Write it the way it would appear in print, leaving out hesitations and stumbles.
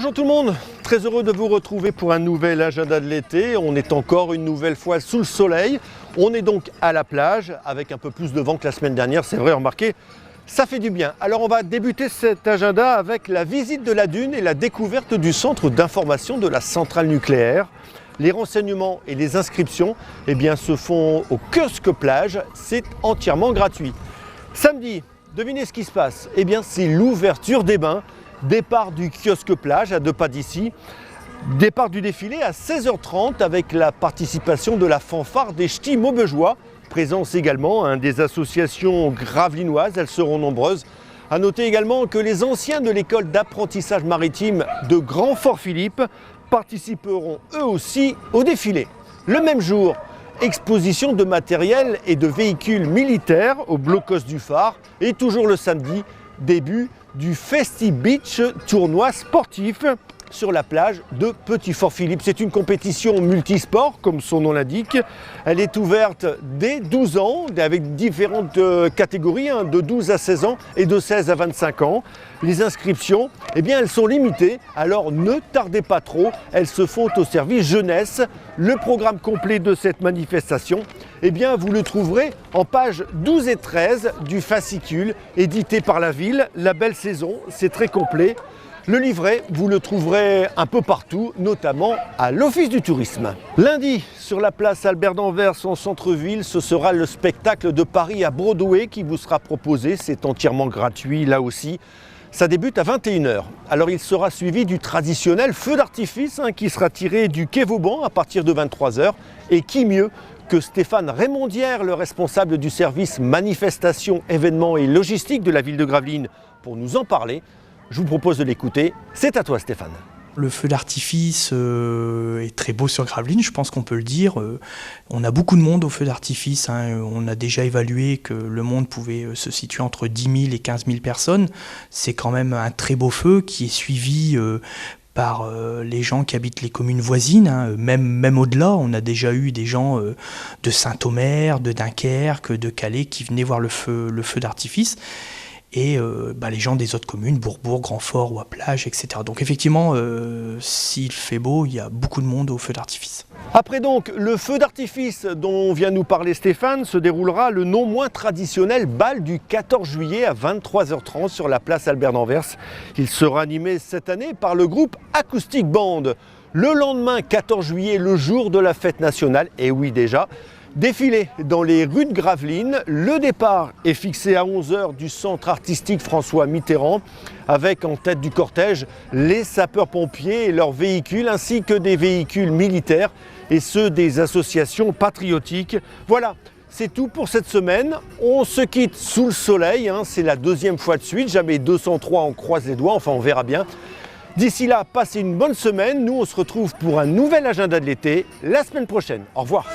Bonjour tout le monde, très heureux de vous retrouver pour un nouvel agenda de l'été. On est encore une nouvelle fois sous le soleil. On est donc à la plage avec un peu plus de vent que la semaine dernière, c'est vrai, remarquez, ça fait du bien. Alors on va débuter cet agenda avec la visite de la dune et la découverte du centre d'information de la centrale nucléaire. Les renseignements et les inscriptions se font au kiosque plage, c'est entièrement gratuit. Samedi, devinez ce qui se passe, c'est l'ouverture des bains. Départ du kiosque plage à 2 pas d'ici, départ du défilé à 16h30 avec la participation de la fanfare des Ch'tis Maubejois. Présence également des associations gravelinoises, elles seront nombreuses. A noter également que les anciens de l'école d'apprentissage maritime de Grand Fort-Philippe participeront eux aussi au défilé. Le même jour, exposition de matériel et de véhicules militaires au blocos du phare et toujours le samedi, début du Festi Beach, tournoi sportif sur la plage de Petit Fort-Philippe. C'est une compétition multisport, comme son nom l'indique. Elle est ouverte dès 12 ans, avec différentes catégories, de 12 à 16 ans et de 16 à 25 ans. Les inscriptions, elles sont limitées, alors ne tardez pas trop, elles se font au service jeunesse. Le programme complet de cette manifestation, vous le trouverez en pages 12 et 13 du fascicule édité par la ville. La belle saison, c'est très complet. Le livret, vous le trouverez un peu partout, notamment à l'Office du tourisme. Lundi, sur la place Albert d'Anvers en centre-ville, ce sera le spectacle de Paris à Broadway qui vous sera proposé. C'est entièrement gratuit là aussi. Ça débute à 21h. Alors il sera suivi du traditionnel feu d'artifice qui sera tiré du quai Vauban à partir de 23h. Et qui mieux que Stéphane Raymondière, le responsable du service manifestation, événements et logistique de la ville de Gravelines, pour nous en parler. Je vous propose de l'écouter. C'est à toi Stéphane. Le feu d'artifice est très beau sur Gravelines, je pense qu'on peut le dire. On a beaucoup de monde au feu d'artifice. On a déjà évalué que le monde pouvait se situer entre 10 000 et 15 000 personnes. C'est quand même un très beau feu qui est suivi par les gens qui habitent les communes voisines. Même au-delà, on a déjà eu des gens de Saint-Omer, de Dunkerque, de Calais qui venaient voir le feu d'artifice. Et les gens des autres communes, Bourbourg, Grand-Fort, Ouaplage, etc. Donc effectivement, s'il fait beau, il y a beaucoup de monde au feu d'artifice. Après donc le feu d'artifice dont vient nous parler Stéphane, se déroulera le non moins traditionnel bal du 14 juillet à 23h30 sur la place Albert d'Anvers. Il sera animé cette année par le groupe Acoustic Band. Le lendemain, 14 juillet, le jour de la fête nationale, et oui déjà, défilé dans les rues de Gravelines. Le départ est fixé à 11h du centre artistique François Mitterrand avec en tête du cortège les sapeurs-pompiers et leurs véhicules ainsi que des véhicules militaires et ceux des associations patriotiques. Voilà, c'est tout pour cette semaine. On se quitte sous le soleil, c'est la deuxième fois de suite. Jamais 203, on croise les doigts, enfin on verra bien. D'ici là, passez une bonne semaine. Nous, on se retrouve pour un nouvel agenda de l'été la semaine prochaine. Au revoir.